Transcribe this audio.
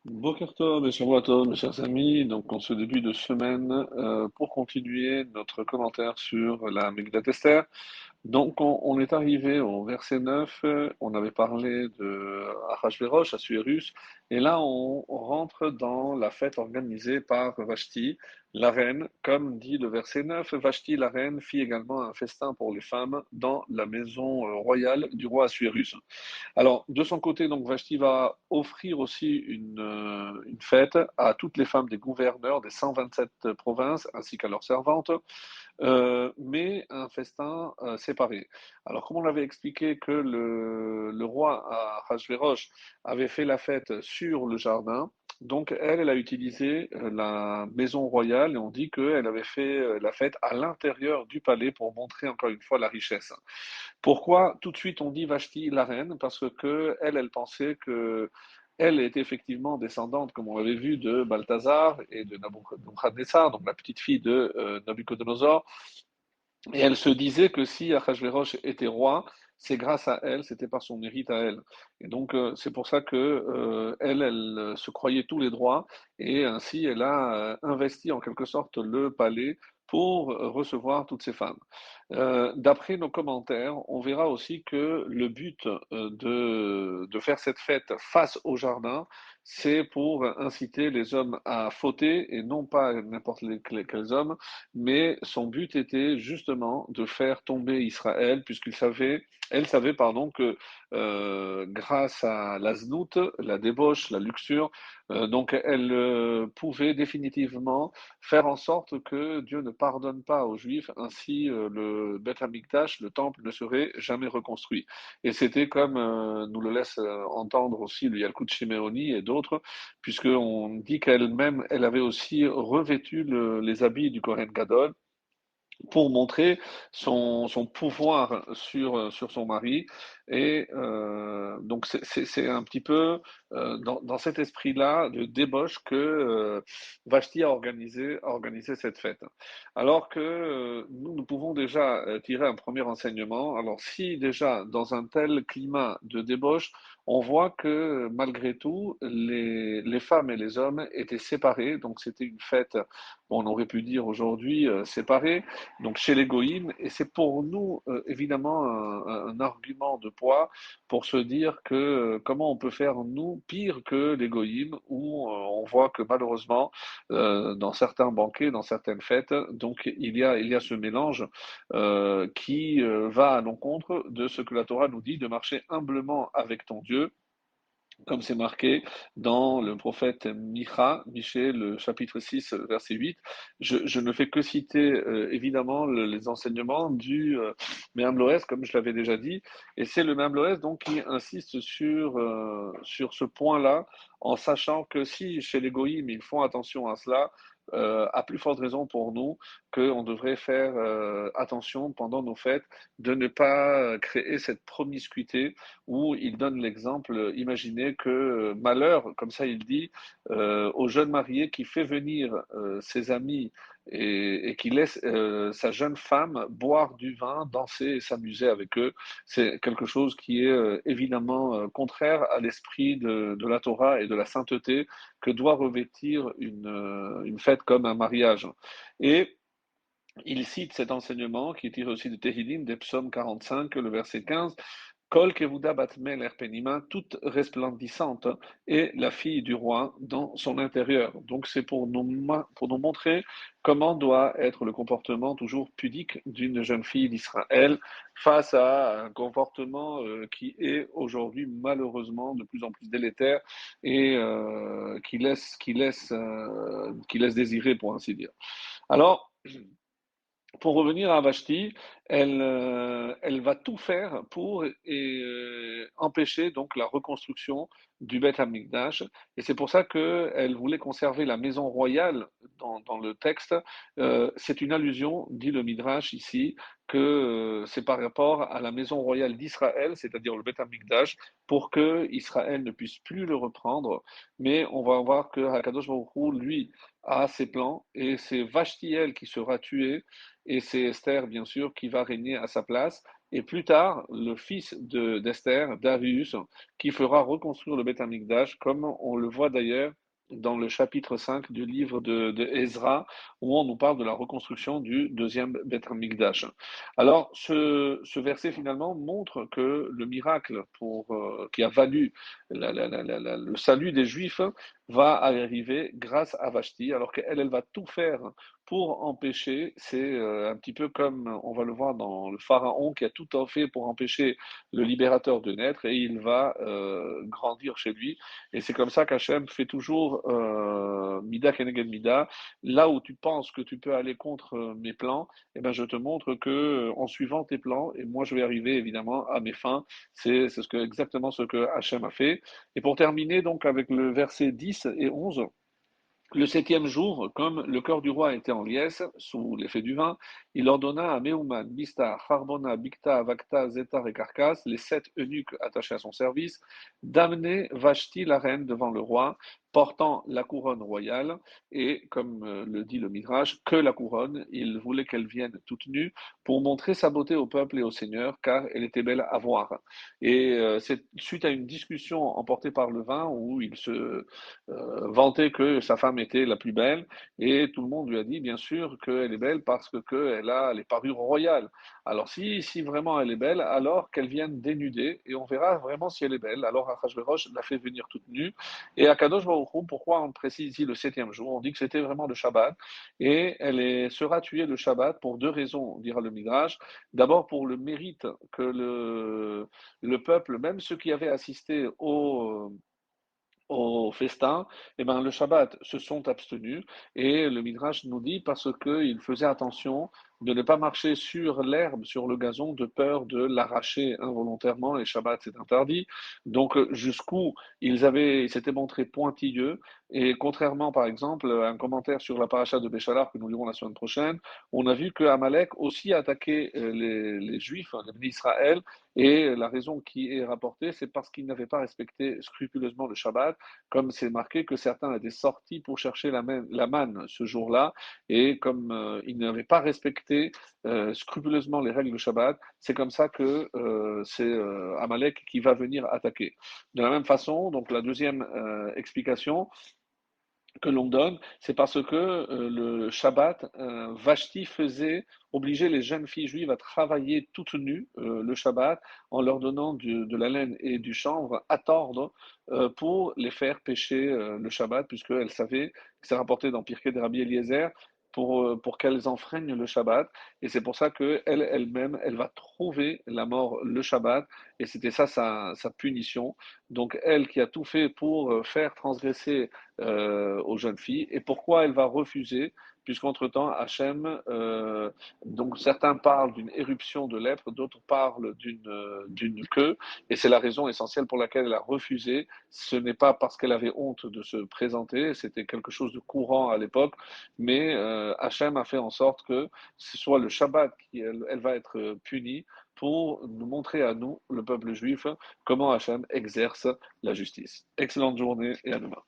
Boker Tov et Shavua Tov, mes chers amis. Donc, en ce début de semaine, pour continuer notre commentaire sur la Megillat Esther. Donc, on est arrivé au verset 9. On avait parlé de Ahashverosh, Assuérus, et là, on rentre dans la fête organisée par Vashti, la reine. Comme dit le verset 9, Vashti, la reine, fit également un festin pour les femmes dans la maison royale du roi Assuérus. Alors, de son côté, donc Vashti va offrir aussi une fête à toutes les femmes des gouverneurs des 127 provinces ainsi qu'à leurs servantes, mais un festin séparé. Alors, comme on l'avait expliqué que le roi Ahasverosh avait fait la fête sur le jardin, donc elle a utilisé la maison royale et on dit qu'elle avait fait la fête à l'intérieur du palais pour montrer encore une fois la richesse. Pourquoi tout de suite on dit Vashti la reine? Parce que elle pensait que elle était effectivement descendante, comme on l'avait vu, de Balthazar et de Nabuchodonosor, donc la petite fille de Nabuchodonosor. Et elle se disait que si Achashverosh était roi, c'est grâce à elle, c'était par son mérite à elle. Et donc c'est pour ça que elle se croyait tous les droits et ainsi elle a investi en quelque sorte le palais pour recevoir toutes ces femmes. D'après nos commentaires, on verra aussi que le but de faire cette fête face au jardin, c'est pour inciter les hommes à fauter et non pas n'importe quels hommes, mais son but était justement de faire tomber Israël, elle savait, pardon, que grâce à la znout, la débauche, la luxure, donc elle pouvait définitivement faire en sorte que Dieu ne pardonne pas aux Juifs, ainsi le Beth Amikdash, le temple, ne serait jamais reconstruit. Et c'était comme nous le laisse entendre aussi le Yalkut Shimeoni et d'autres, puisqu'on dit qu'elle-même, elle avait aussi revêtu les habits du Kohen Gadol pour montrer son pouvoir sur son mari. Et donc c'est un petit peu dans cet esprit-là de débauche que Vashti a organisé cette fête. Alors que nous pouvons déjà tirer un premier enseignement. Alors si déjà dans un tel climat de débauche, on voit que malgré tout, les femmes et les hommes étaient séparés, donc c'était une fête, bon, on aurait pu dire aujourd'hui séparée, donc chez les goïms, et c'est pour nous évidemment un argument de poids pour se dire que comment on peut faire nous pire que les goïms, où on voit que malheureusement dans certains banquets, dans certaines fêtes, donc il y a ce mélange qui va à l'encontre de ce que la Torah nous dit de marcher humblement avec ton Dieu, comme c'est marqué dans le prophète Michée, le chapitre 6, verset 8. Je ne fais que citer évidemment les enseignements du Me'am Loès, comme je l'avais déjà dit, et c'est le Me'am Loès donc qui insiste sur ce point-là, en sachant que si chez les goïms ils font attention à cela, à plus forte raison pour nous qu'on devrait faire attention pendant nos fêtes de ne pas créer cette promiscuité où il donne l'exemple, imaginez que malheur, comme ça il dit, au jeune marié qui fait venir ses amis et qui laisse sa jeune femme boire du vin, danser et s'amuser avec eux. C'est quelque chose qui est évidemment contraire à l'esprit de la Torah et de la sainteté que doit revêtir une fête comme un mariage. Et il cite cet enseignement qui est tiré aussi de Tehillim, des psaumes 45, le verset 15. Kol kevuda bat melech penima, toute resplendissante, est la fille du roi dans son intérieur. Donc c'est pour nous montrer comment doit être le comportement toujours pudique d'une jeune fille d'Israël face à un comportement qui est aujourd'hui malheureusement de plus en plus délétère et qui laisse désirer, pour ainsi dire. Alors, pour revenir à Vashti, elle va tout faire pour empêcher donc la reconstruction du Beth Amikdash. Et c'est pour ça qu'elle voulait conserver la maison royale dans le texte. C'est une allusion, dit le Midrash ici, que c'est par rapport à la maison royale d'Israël, c'est-à-dire le Beth Amikdash, pour que Israël ne puisse plus le reprendre. Mais on va voir que Hakadosh Baruch Hu, lui, a ses plans et c'est Vashti elle qui sera tuée et c'est Esther, bien sûr, qui va régner à sa place. et plus tard, le fils d'Esther, Darius, qui fera reconstruire le Beth Amikdash, comme on le voit d'ailleurs dans le chapitre 5 du livre de Ezra, où on nous parle de la reconstruction du deuxième Beth Amikdash. Alors, ce verset finalement montre que le miracle qui a valu le salut des Juifs va arriver grâce à Vashti, alors qu'elle, elle va tout faire pour empêcher. C'est un petit peu comme on va le voir dans le Pharaon qui a tout fait pour empêcher le libérateur de naître et il va grandir chez lui. Et c'est comme ça qu'Hachem fait toujours Mida Keneged Mida. Là où tu penses que tu peux aller contre mes plans, eh ben, je te montre que en suivant tes plans, et moi je vais arriver évidemment à mes fins. Exactement ce que Hachem a fait. Et pour terminer donc avec le verset 10 et 11, le septième jour, comme le cœur du roi était en liesse, sous l'effet du vin, il ordonna à Mehuman, Bistar, Harbona, Bikta, Vakta, Zetar et Carcasse, les 7 eunuques attachés à son service, d'amener Vashti la reine devant le roi, portant la couronne royale, et comme le dit le Midrash, que la couronne, il voulait qu'elle vienne toute nue pour montrer sa beauté au peuple et au Seigneur, car elle était belle à voir. Et c'est suite à une discussion emportée par le vin où il se vantait que sa femme était la plus belle, et tout le monde lui a dit bien sûr qu'elle est belle parce qu'elle a les parures royales. Alors si vraiment elle est belle, alors qu'elle vienne dénudée, et on verra vraiment si elle est belle. Alors Achashverosh l'a fait venir toute nue, et à Kadosh Baruch Hu, pourquoi on précise ici le septième jour? On dit que c'était vraiment le Shabbat, et sera tuée le Shabbat pour 2 raisons, dira le Midrash. D'abord pour le mérite que le peuple, même ceux qui avaient assisté au festin, eh ben, le Shabbat se sont abstenus et le Midrash nous dit parce qu'ils faisaient attention de ne pas marcher sur l'herbe, sur le gazon, de peur de l'arracher involontairement, et Shabbat c'est interdit. Donc jusqu'où ils s'étaient montrés pointilleux, et contrairement par exemple à un commentaire sur la paracha de Béchalar que nous lirons la semaine prochaine, on a vu que Amalek aussi a attaqué les Juifs, les bénis Israël, et la raison qui est rapportée, c'est parce qu'ils n'avaient pas respecté scrupuleusement le Shabbat, comme c'est marqué que certains étaient sortis pour chercher la manne ce jour-là, et comme ils n'avaient pas respecté scrupuleusement les règles du Shabbat, c'est comme ça que c'est Amalek qui va venir attaquer. De la même façon, donc la deuxième explication que l'on donne, c'est parce que le Shabbat, Vashti obligeait les jeunes filles juives à travailler toutes nues le Shabbat en leur donnant de la laine et du chanvre à tordre pour les faire pécher le Shabbat, puisqu'elles savaient, que c'est rapporté dans Pirkei de Rabbi Eliezer, pour qu'elles enfreignent le Shabbat. Et c'est pour ça qu'elle elle-même, elle va trouver la mort le Shabbat, et c'était ça sa punition. Donc elle qui a tout fait pour faire transgresser aux jeunes filles. Et pourquoi elle va refuser? Puisqu'entre-temps, Hachem, donc certains parlent d'une éruption de lèpre, d'autres parlent d'une queue, et c'est la raison essentielle pour laquelle elle a refusé. Ce n'est pas parce qu'elle avait honte de se présenter, c'était quelque chose de courant à l'époque, mais Hachem a fait en sorte que ce soit le Shabbat qui, elle va être punie pour nous montrer à nous, le peuple juif, comment Hachem exerce la justice. Excellente journée et à demain.